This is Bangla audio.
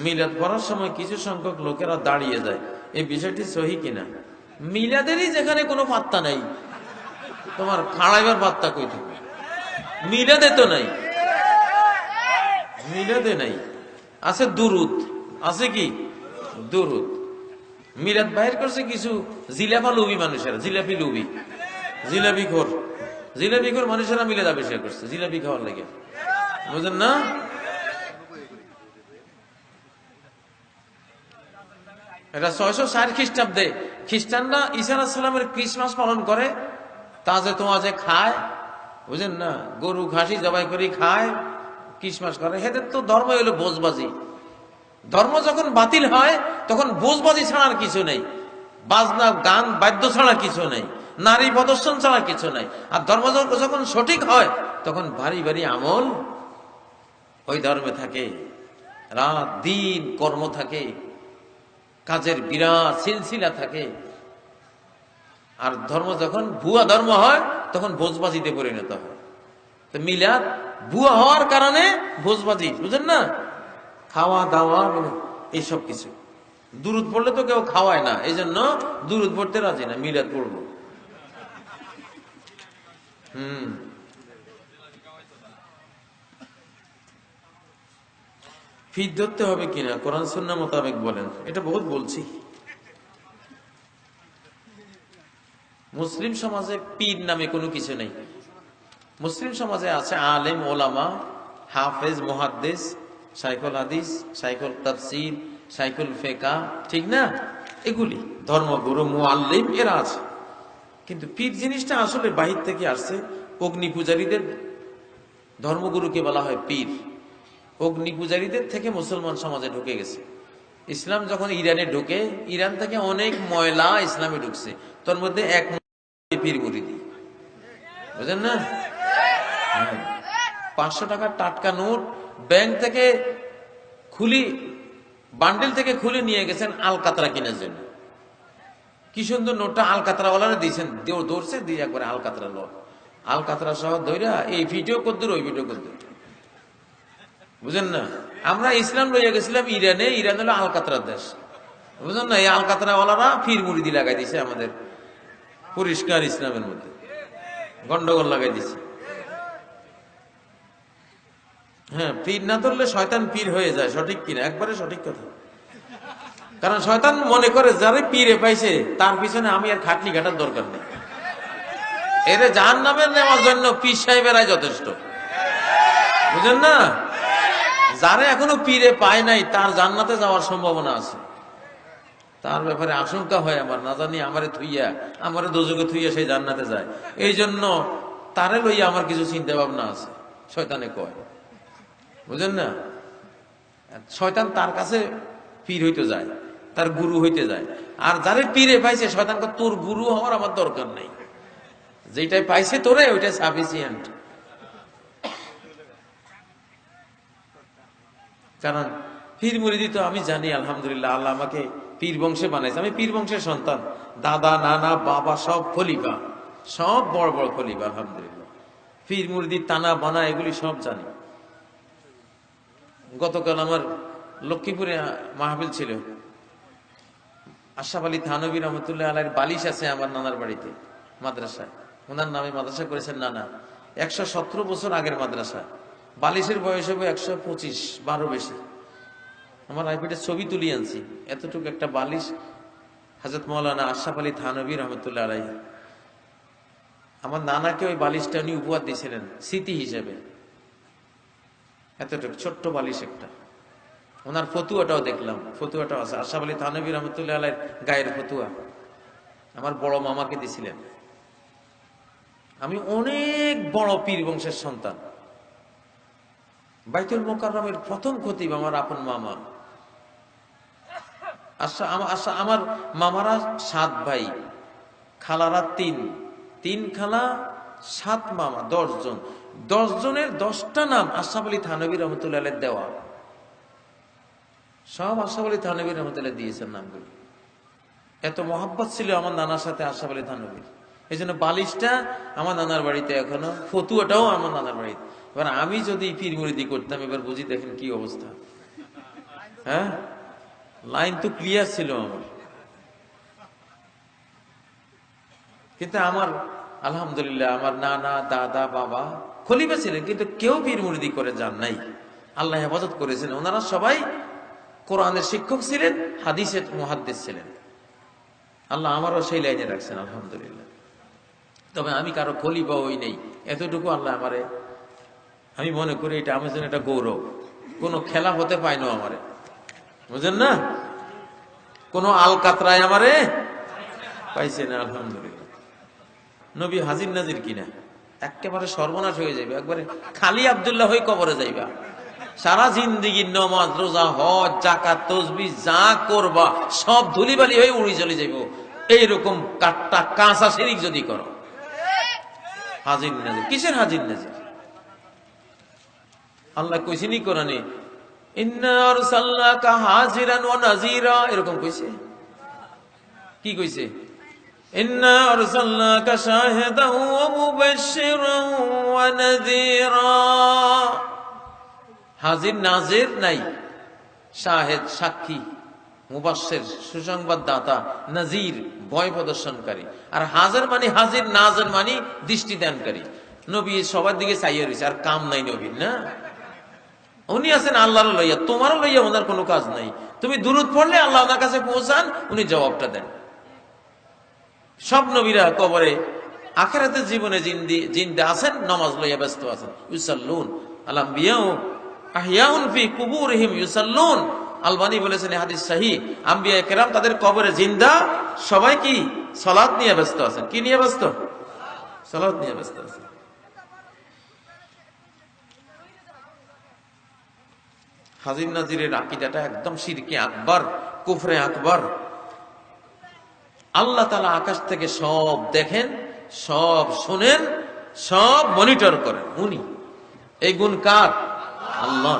মিলাদ পড়ার সময় কিছু সংখ্যক লোকেরা দাঁড়িয়ে যায়, এই বিষয়টি সহি কিনা? মিলাদেরই যেখানে কোনো পাত্তা নাই, তোমার খাড়াইবার পাত্তা কই থাকে? মিলাদে তো নাই, মিলাদে নাই। আছে দুরুদ, আছে কি দুরুদ। মিলাদ বাহির করছে কিছু জিলাপা লুবি মানুষেরা, জিলাপি লুবি, জিলাপি খোর, জিলাপি খোর মানুষেরা মিলাদ আবিষ্কার করছে জিলাপি খাওয়ার লাগে, বুঝেন না? এটা 660 খ্রিস্টাব্দে খ্রিস্টানরা ঈসা আলাইহিস সালামের ক্রিসমাস পালন করে, তাজে তোমাজে খায়, বুঝেন না? গরু খাসি জবাই করে খায়, ক্রিসমাস করে। এদের তো ধর্ম হলো ভোজবাজি। ধর্ম যখন বাতিল হয় তখন ভোজবাজি ছাড়ার কিছু নেই, বাজনা গান বাদ্য ছাড়া কিছু নেই, নারী প্রদর্শন ছাড়া কিছু নাই। আর ধর্ম যখন সঠিক হয় তখন ভারী ভারী আমল ওই ধর্মে থাকে, রাত দিন কর্ম থাকে, কাজের বিরাট সিলসিলা থাকে। আর ধর্ম যখন ভুয়া ধর্ম হয় তখন ভোজবাজিতে পরিণত হয়। তো মিলাদ ভুয়া হওয়ার কারণে ভোজবাজি, বুঝেন না? খাওয়া দাওয়া এইসব কিছু। দুরুদ পড়লে তো কেউ খাওয়ায় না, এই জন্য দুরুদ পড়তে রাজি না, মিলাদ পড়বো। ফির ধরতে হবে কিনা কোরআন সুন্নাহ মোতাবেক বলেন, এটা বহুত বলছি। মুসলিম সমাজে পীর নামে কোনো কিছু নেই। মুসলিম সমাজে আছে আলেম, ওলামা, হাফেজ, মুহাদ্দিস, শাইখুল হাদিস, শাইখুল তাফসীর, শাইখুল ফিকহ, ঠিক না? এগুলি ধর্মগুরু, মুআল্লিম, এরা আছে। কিন্তু পীর জিনিসটা আসলে বাহির থেকে আসছে। অগ্নি পূজারীদের ধর্মগুরুকে বলা হয় পীর। অগ্নি পূজারীদের থেকে মুসলমান সমাজে ঢুকে গেছে। ইসলাম যখন ইরানে ঢুকে, ইরান থেকে অনেক ময়লা ইসলামে ঢুকছে, তোর মধ্যে এক পীর মুরিদি, বুঝেন না? 500 টাকার টাটকা নোট ব্যাংক থেকে খুলি, বান্ডেল থেকে খুলে নিয়ে গেছেন আলকাতরা কেনার জন্য। কি সুন্দর নোটটা আলকাতরা ওয়ালারে দিয়েছেন, দৌড়ছে দিয়ে একবারে আলকাতরা ল, আলকাতরা সহ ধৈরা এই ভিডিও কদ্দুর ওই ভিডিও কদ্দুর, বুঝেন না? আমরা ইসলাম লইয়া গেছিলাম ইরানে, ইরান হলো আলকাতরার দেশ, বুঝেন না? এই আলকাতরা ওয়ালারা ফির মুরিদি লাগাই দিছে আমাদের পরিষ্কার ইসলামের মধ্যে, গন্ডগোল লাগাই দিছে। হ্যাঁ, পীর না ধরলে শয়তান পীর হয়ে যায়, সঠিক কিনা? একবারে সঠিক কথা। কারণ শয়তান মনে করে যারে পীরে পাইছে তার পিছনে আমি আর খাটনি ঘাটার দরকার নেই, এর জাহান্নামে নেওয়ার জন্য পীর সাহেবেরাই যথেষ্ট, বুঝেন না? যারা এখনো পীরে পায় নাই তার জান্নাতে যাওয়ার সম্ভাবনা আছে, তার ব্যাপারে আশঙ্কা হয় আমার, না জানি আমারে দোজখে থুইয়া সেই জান্নাতে যায়। এই জন্য তারে লইয়া আমার কিছু চিন্তা ভাবনা আছে, শয়তানে কয়, বুঝেন না? শয়তান তার কাছে পীর হইতে যায়, তার গুরু হইতে যায়। আর যারে পীরে পাইছে শয়তান কয় তোর গুরু হওয়ার আমার দরকার নেই, যেটাই পাইছে তোরে ওইটাই সাফিসিয়েন্ট। কারণ পীর মুরিদি তো আমি জানি, আলহামদুলিল্লাহ, আল্লাহ আমাকে পীর বংশে বানাইছে, আমি পীর বংশের সন্তান। দাদা, নানা, বাবা সব খলিফা, সব বড় বড় খলিফা, আলহামদুলিল্লাহ। পীর মুরিদি তানা বানা এগুলি সব জানি। গতকাল আমার লক্ষ্মীপুরে মাহফিল ছিল, আশরাফ আলী থানভী রহমতুল্লাহ আলাইহির বালিশ আছে আমার নানার বাড়িতে মাদ্রাসায়, ওনার নামে মাদ্রাসা করেছেন নানা, 117 বছর আগের মাদ্রাসা। বালিশের বয়স হবে 125, 12 বেশি। আমার আইপ্যাডের ছবি তুলি আনছি, এতটুকু একটা বালিশ হযরত মাওলানা আশরাফ আলী থানভী রহমতুল্লাহ আলাইহি আমার নানাকে ওই বালিশটা উনি উপহার দিয়েছিলেন স্মৃতি হিসেবে। এতটুকু ছোট্ট বালিশ একটা। ওনার ফতুয়াটাও দেখলাম, ফতুয়াটাও আছে, আশরাফ আলী থানভী রহমতুল্লাহ আলাইহির গায়ের ফতুয়া আমার বড় মামাকে দিয়েছিলেন। আমি অনেক বড় পীর বংশের সন্তান। বাইতুল মোকাররমের প্রথম খতিব আমার আপন মামা। আমার মামারা 7 ভাই, খালারা 3 খালা, 7 মামা, 10 জন। 10 জনের 10টা নাম আশরাফ আলী থানভী রহমতুল্লাহ আলাইহির দেওয়া, সব আশরাফ আলী থানভী রহমতুল্লাহ দিয়েছেন নামগুলো। এত মহব্বত ছিল আমার নানার সাথে আশরাফ আলী থানভীর, এই জন্য বালিশটা আমার নানার বাড়িতে এখনো, ফতুয়াটাও আমার নানার বাড়িতে। এবার আমি যদি পীর মুরিদি করতাম, এবার বুঝি দেখেন কি অবস্থা। হ্যাঁ, লাইন তো ক্লিয়ার ছিল আমার, কিন্তু আমার আলহামদুলিল্লাহ আমার নানা দাদা বাবা খলিফা ছিলেন, কিন্তু কেউ পীর মুরিদি করে যান নাই। আল্লাহ হেফাজত করেছেন। ওনারা সবাই কোরআনের শিক্ষক ছিলেন, হাদিসের মুহাদ্দিস ছিলেন। আল্লাহ আমারও সেই লাইনে রাখছেন আলহামদুলিল্লাহ। তবে আমি কারো খলিফা হই নেই, এতটুকু আল্লাহ আমারে, আমি মনে করি এটা আমার জন্য একটা গৌরব। কোনো খেলা হতে পাই না আমারে, বুঝেন না, কোনো আলকাতরায় আমারে পাইছে না আলহামদুলিল্লাহ। নবী হাজির নাজির কিনা, একেবারে সর্বনাশ হয়ে যাবে, একবারে খালি আব্দুল্লাহ হয়ে কবরে যাইবা। সারা জিন্দিগি নমাজ রোজা হজ জাকাত তসবিহ যা করবা সব ধুলিবালি হয়ে উড়ি চলে যাইব। এইরকম কাটটা কাঁচা শিরিক যদি করো। হাজির নাজির কিসের হাজির নাজির? আল্লাহ কইছেনি কোরআনে, ইন্না আরসালনাকা হাজিরান ওয়া নাযীরা, এরকম কইছে। কি কইছে? ইন্না আরসালনাকা শাহিদান ওয়া মুবাশশিরান ওয়া নাযীরা। হাজির নাজির নাই, শাহেদ সাক্ষী, মুবাশশির সুসংবাদ দাতা, নাজির ভয় প্রদর্শনকারী। আর হাজির মানে হাজির, নাজির মানে দৃষ্টি দানকারী। নবী সবার দিকে চাইয়া রয়েছে, আর কাম নাই নবীর, না? উনি আছেন আল্লাহর লইয়া, তোমারও লইয়া ওনার কোনো কাজ নাই। তুমি দুরূদ পড়লে আল্লাহ ওনার কাছে পৌঁছান, উনি জবাবটা দেন। সব নবীরা কবরে আখিরাতের জীবনে জিন্দা আছেন, নামাজ লইয়া ব্যস্ত আছেন। ইউসাল্লুন আল আম্বিয়াউ আহইয়াউন ফি কুবুরিহিম ইউসাল্লুন। আলবানী বলেছেন হাদিস সহিহ, আম্বিয়া কেরাম তাদের কবরে জিন্দা, সবাই কি সালাত নিয়ে ব্যস্ত আছেন। কি নিয়ে ব্যস্ত? সালাত নিয়ে ব্যস্ত আছেন। হাজির নাজিরের আকীদাটা একদম শিরকে আকবার, কুফরে আকবার। আল্লাহ তাআলা আকাশ থেকে সব দেখেন, সব শুনেন, সব মনিটর করেন উনি। এই গুণ কার? আল্লাহ।